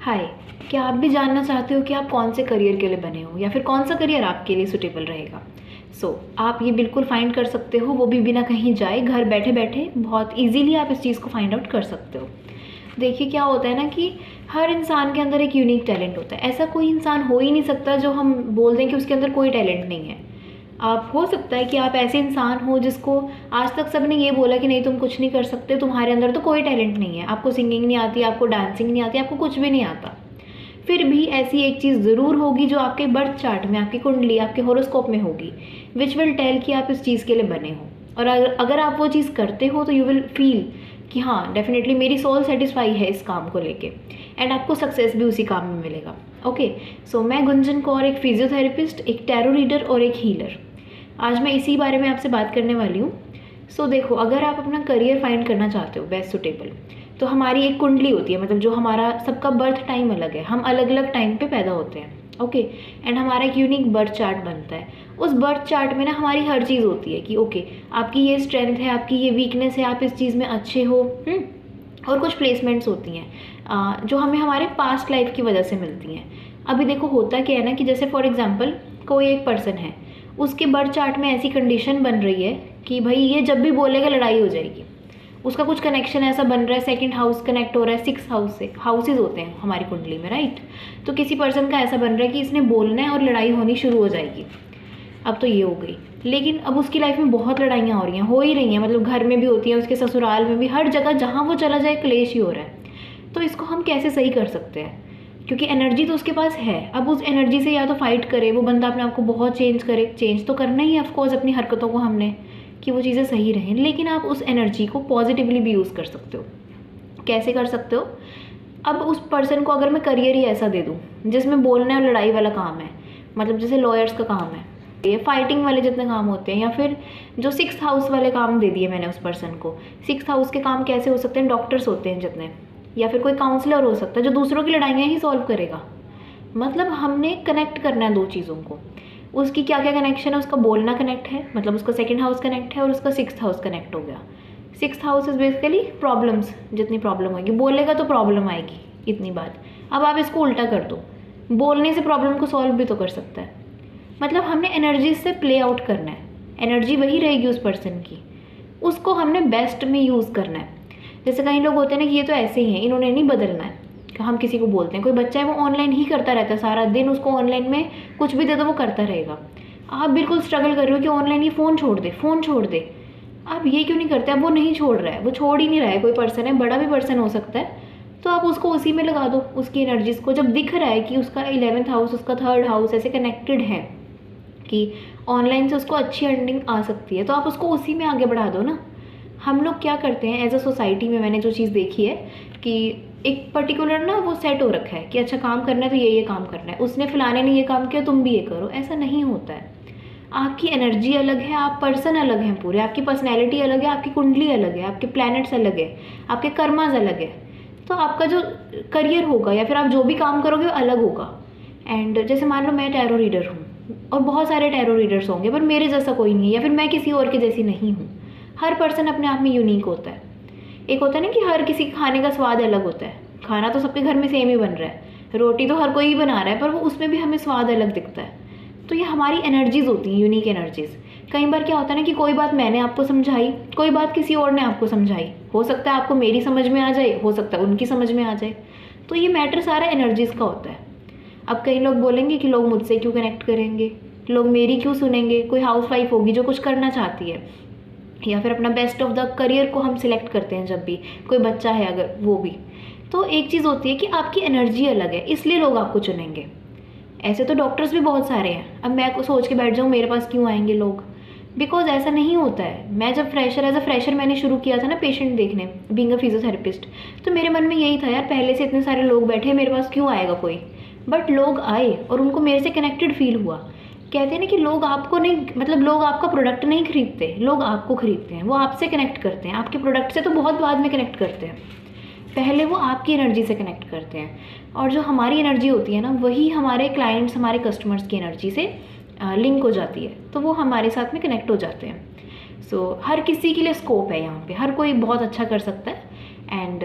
हाय, क्या आप भी जानना चाहते हो कि आप कौन से करियर के लिए बने हो या फिर कौन सा करियर आपके लिए सुटेबल रहेगा? आप ये बिल्कुल फाइंड कर सकते हो, वो भी बिना कहीं जाए, घर बैठे बैठे बहुत इजीली आप इस चीज़ को फाइंड आउट कर सकते हो। देखिए क्या होता है ना कि हर इंसान के अंदर एक यूनिक टैलेंट होता है। ऐसा कोई इंसान हो ही नहीं सकता जो हम बोल दें कि उसके अंदर कोई टैलेंट नहीं है। आप हो सकता है कि आप ऐसे इंसान हो जिसको आज तक सबने ये बोला कि नहीं तुम कुछ नहीं कर सकते, तुम्हारे अंदर तो कोई टैलेंट नहीं है, आपको सिंगिंग नहीं आती, आपको डांसिंग नहीं आती, आपको कुछ भी नहीं आता। फिर भी ऐसी एक चीज़ ज़रूर होगी जो आपके बर्थ चार्ट में, आपकी कुंडली, आपके होरोस्कोप में होगी, विच विल टेल कि आप इस चीज़ के लिए बने हो। और अगर आप वो चीज़ करते हो तो यू विल फील कि हाँ डेफिनेटली मेरी सोल सेटिस्फाई है इस काम को लेके, एंड आपको सक्सेस भी उसी काम में मिलेगा। ओके, मैं गुंजन कौर, एक फिजियोथेरेपिस्ट, एक टैरो रीडर और एक हीलर, आज मैं इसी बारे में आपसे बात करने वाली हूँ। देखो, अगर आप अपना करियर फाइंड करना चाहते हो बेस्ट सुटेबल, तो हमारी एक कुंडली होती है, मतलब जो हमारा सबका बर्थ टाइम अलग है, हम अलग अलग टाइम पे पैदा होते हैं। ओके, एंड हमारा एक यूनिक बर्थ चार्ट बनता है। उस बर्थ चार्ट में ना हमारी हर चीज़ होती है कि ओके आपकी ये स्ट्रेंथ है, आपकी ये वीकनेस है, आप इस चीज़ में अच्छे हो। और कुछ प्लेसमेंट्स होती हैं जो हमें हमारे पास्ट लाइफ की वजह से मिलती हैं। अभी देखो होता क्या है ना कि जैसे फॉर एग्जांपल कोई एक पर्सन है, उसके बर्थ चार्ट में ऐसी कंडीशन बन रही है कि भाई ये जब भी बोलेगा लड़ाई हो जाएगी, उसका कुछ कनेक्शन ऐसा बन रहा है, सेकंड हाउस कनेक्ट हो रहा है 6 हाउस से, हाउसेज होते हैं हमारी कुंडली में, राइट। तो किसी पर्सन का ऐसा बन रहा है कि इसने बोलना है और लड़ाई होनी शुरू हो जाएगी। अब तो ये हो गई, लेकिन अब उसकी लाइफ में बहुत लड़ाइयाँ हो ही रही हैं, मतलब घर में भी होती हैं, उसके ससुराल में भी, हर जगह जहाँ वो चला जाए क्लेश ही हो रहा है। तो इसको हम कैसे सही कर सकते हैं? क्योंकि एनर्जी तो उसके पास है, अब उस एनर्जी से या तो फाइट करे वो बंदा, अपने आप को बहुत चेंज करे, चेंज तो करना ही है ऑफकोर्स अपनी हरकतों को हमने, कि वो चीज़ें सही रहें, लेकिन आप उस एनर्जी को पॉजिटिवली भी यूज़ कर सकते हो। कैसे कर सकते हो? अब उस पर्सन को अगर मैं करियर ही ऐसा दे दूँ जिसमें बोलना और लड़ाई वाला काम है, मतलब जैसे लॉयर्स का काम है, ये फाइटिंग वाले जितने काम होते हैं, या फिर जो 6th हाउस वाले काम दे दिए मैंने उस पर्सन को, 6th हाउस के काम कैसे हो सकते हैं? डॉक्टर्स होते हैं जितने, या फिर कोई काउंसलर हो सकता है जो दूसरों की लड़ाइयाँ ही सॉल्व करेगा। मतलब हमने कनेक्ट करना है दो चीज़ों को। उसकी क्या क्या कनेक्शन है? उसका बोलना कनेक्ट है, मतलब उसका सेकंड हाउस कनेक्ट है, और उसका 6th हाउस कनेक्ट हो गया। 6th house is basically problems, जितनी प्रॉब्लम होगी, बोलेगा तो प्रॉब्लम आएगी, इतनी बात। अब आप इसको उल्टा कर दो, बोलने से प्रॉब्लम को सॉल्व भी तो कर सकता है। मतलब हमने एनर्जी से प्ले आउट करना है, एनर्जी वही रहेगी उस पर्सन की, उसको हमने बेस्ट में यूज़ करना है। जैसे कई लोग होते हैं ना कि ये तो ऐसे ही हैं, इन्होंने नहीं बदलना है, हम किसी को बोलते हैं, कोई बच्चा है वो ऑनलाइन ही करता रहता है सारा दिन, उसको ऑनलाइन में कुछ भी दे दो वो करता रहेगा। आप बिल्कुल स्ट्रगल कर रहे हो कि ऑनलाइन ये फ़ोन छोड़ दे, फ़ोन छोड़ दे, आप ये क्यों नहीं करते? अब वो नहीं छोड़ रहा है, वो छोड़ ही नहीं रहा है, कोई पर्सन है, बड़ा भी पर्सन हो सकता है, तो आप उसको उसी में लगा दो, उसकी एनर्जीज़ को। जब दिख रहा है कि उसका 11th हाउस, उसका 3rd हाउस ऐसे कनेक्टेड है कि ऑनलाइन से उसको अच्छी अर्निंग आ सकती है, तो आप उसको उसी में आगे बढ़ा दो ना। हम लोग क्या करते हैं एज अ सोसाइटी में, मैंने जो चीज़ देखी है कि एक पर्टिकुलर ना वो सेट हो रखा है कि अच्छा काम करना है तो ये काम करना है, उसने फलाने ने ये काम किया तुम भी ये करो। ऐसा नहीं होता है। आपकी एनर्जी अलग है, आप पर्सन अलग हैं पूरे, आपकी पर्सनैलिटी अलग है, आपकी कुंडली अलग है, आपके प्लैनेट्स अलग है, आपके कर्माज अलग है। तो आपका जो करियर होगा या फिर आप जो भी काम करोगे वो अलग होगा। एंड जैसे मान लो मैं टैरो रीडर हूँ और बहुत सारे टैरो रीडर्स होंगे, पर मेरे जैसा कोई नहीं है, या फिर मैं किसी और के जैसी नहीं हूँ। हर पर्सन अपने आप में यूनिक होता है। एक होता है ना कि हर किसी के खाने का स्वाद अलग होता है, खाना तो सबके घर में सेम ही बन रहा है, रोटी तो हर कोई ही बना रहा है, पर वो उसमें भी हमें स्वाद अलग दिखता है। तो ये हमारी एनर्जीज़ होती हैं, यूनिक एनर्जीज़। कई बार क्या होता है ना कि कोई बात मैंने आपको समझाई, कोई बात किसी और ने आपको समझाई, हो सकता है आपको मेरी समझ में आ जाए, हो सकता है उनकी समझ में आ जाए। तो ये मैटर सारा एनर्जीज़ का होता है। अब कई लोग बोलेंगे कि लोग मुझसे क्यों कनेक्ट करेंगे, लोग मेरी क्यों सुनेंगे? कोई हाउसवाइफ होगी जो कुछ करना चाहती है, या फिर अपना बेस्ट ऑफ द करियर को हम सिलेक्ट करते हैं जब भी, कोई बच्चा है अगर, वो भी। तो एक चीज़ होती है कि आपकी एनर्जी अलग है, इसलिए लोग आपको चुनेंगे। ऐसे तो डॉक्टर्स भी बहुत सारे हैं, अब मैं सोच के बैठ जाऊँ मेरे पास क्यों आएंगे लोग, बिकॉज ऐसा नहीं होता है। मैं जब एज अ फ्रेशर मैंने शुरू किया था ना पेशेंट देखने, बीइंग अ फिजियोथेरेपिस्ट, तो मेरे मन में यही था यार पहले से इतने सारे लोग बैठे हैं, मेरे पास क्यों आएगा कोई? बट लोग आए और उनको मेरे से कनेक्टेड फील हुआ। कहते हैं ना कि लोग आपको नहीं, मतलब लोग आपका प्रोडक्ट नहीं खरीदते, लोग आपको खरीदते हैं, वो आपसे कनेक्ट करते हैं। आपके प्रोडक्ट से तो बहुत बाद में कनेक्ट करते हैं, पहले वो आपकी एनर्जी से कनेक्ट करते हैं। और जो हमारी एनर्जी होती है ना, वही हमारे क्लाइंट्स, हमारे कस्टमर्स की एनर्जी से लिंक हो जाती है, तो वो हमारे साथ में कनेक्ट हो जाते हैं। हर किसी के लिए स्कोप है यहाँ पे, हर कोई बहुत अच्छा कर सकता है। एंड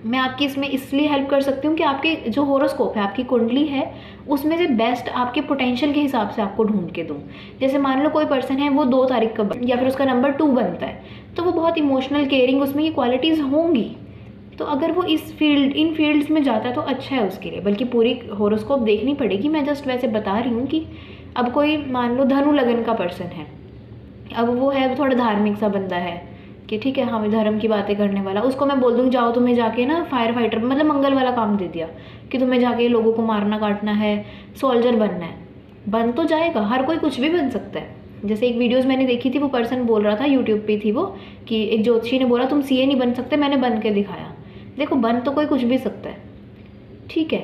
मैं आपकी इसमें इसलिए हेल्प कर सकती हूँ कि आपके जो होरोस्कोप है, आपकी कुंडली है, उसमें से बेस्ट आपके पोटेंशियल के हिसाब से आपको ढूंढ के दूँ। जैसे मान लो कोई पर्सन है वो 2 तारीख का या फिर उसका नंबर 2 बनता है, तो वो बहुत इमोशनल, केयरिंग, उसमें ये क्वालिटीज़ होंगी। तो अगर वो इन फील्ड्स में जाता है तो अच्छा है उसके लिए। बल्कि पूरी होरोस्कोप देखनी पड़ेगी, मैं जस्ट वैसे बता रही हूँ कि अब कोई मान लो धनु लगन का पर्सन है, अब वो है थोड़ा धार्मिक सा बंदा है कि ठीक है हमें धर्म की बातें करने वाला, उसको मैं बोल दूँ जाओ तुम्हें जाके ना फायर फाइटर, मतलब मंगल वाला काम दे दिया कि तुम्हें जाके लोगों को मारना काटना है, सोल्जर बनना है, बन तो जाएगा, हर कोई कुछ भी बन सकता है। जैसे एक वीडियोस मैंने देखी थी, वो पर्सन बोल रहा था, यूट्यूब पे थी वो, कि एक ज्योतिषी ने बोला तुम सीए नहीं बन सकते, मैंने बन के दिखाया। देखो बन तो कोई कुछ भी सकता है, ठीक है,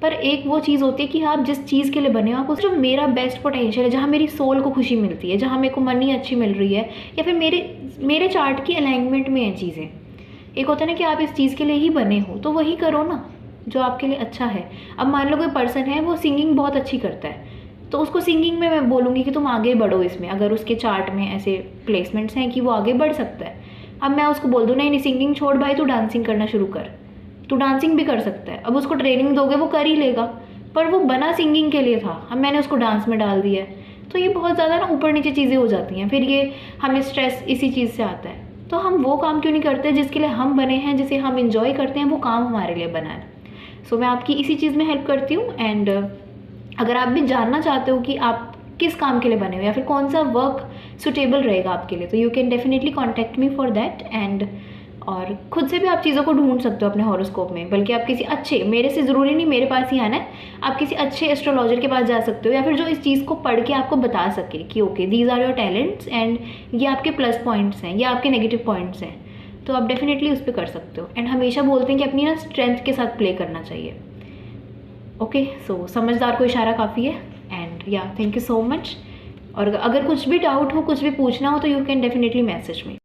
पर एक वो चीज़ होती है कि आप जिस चीज़ के लिए बने हो, आप उस जो मेरा बेस्ट पोटेंशियल है, जहाँ मेरी सोल को खुशी मिलती है, जहाँ मेरे को मनी अच्छी मिल रही है, या फिर मेरे चार्ट की अलाइनमेंट में है चीज़ें। एक होता है ना कि आप इस चीज़ के लिए ही बने हो, तो वही करो ना जो आपके लिए अच्छा है। अब मान लो कोई पर्सन है वो सिंगिंग बहुत अच्छी करता है, तो उसको सिंगिंग में मैं बोलूँगी कि तुम आगे बढ़ो इसमें, अगर उसके चार्ट में ऐसे प्लेसमेंट्स हैं कि वो आगे बढ़ सकता है। अब मैं उसको बोल दूँ नहीं नहीं सिंगिंग छोड़ भाई, तू डांसिंग करना शुरू कर, तो डांसिंग भी कर सकता है। अब उसको ट्रेनिंग दोगे वो कर ही लेगा, पर वो बना सिंगिंग के लिए था, अब मैंने उसको डांस में डाल दिया है, तो ये बहुत ज़्यादा ना ऊपर नीचे चीज़ें हो जाती हैं, फिर ये हमें स्ट्रेस इसी चीज़ से आता है। तो हम वो काम क्यों नहीं करते जिसके लिए हम बने हैं, जिसे हम इंजॉय करते हैं, वो काम हमारे लिए बना है। सो मैं आपकी इसी चीज़ में हेल्प करती हूँ। एंड अगर आप भी जानना चाहते हो कि आप किस काम के लिए बने हो या फिर कौन सा वर्क सुटेबल रहेगा आपके लिए, तो you can definitely contact me for that. And और खुद से भी आप चीज़ों को ढूंढ सकते हो अपने हॉरोस्कोप में, बल्कि आप किसी अच्छे, मेरे से ज़रूरी नहीं मेरे पास ही आना है, आप किसी अच्छे एस्ट्रोलॉजर के पास जा सकते हो, या फिर जो इस चीज़ को पढ़ के आपको बता सके कि okay these are your talents and ये आपके प्लस पॉइंट्स हैं, ये आपके नेगेटिव पॉइंट्स हैं, तो आप डेफिनेटली उस पर कर सकते हो। एंड हमेशा बोलते हैं कि अपनी ना स्ट्रेंथ के साथ प्ले करना चाहिए। ओके, सो समझदार को इशारा काफ़ी है। एंड या थैंक यू सो मच। और अगर कुछ भी डाउट हो, कुछ भी पूछना हो, तो you can definitely message me.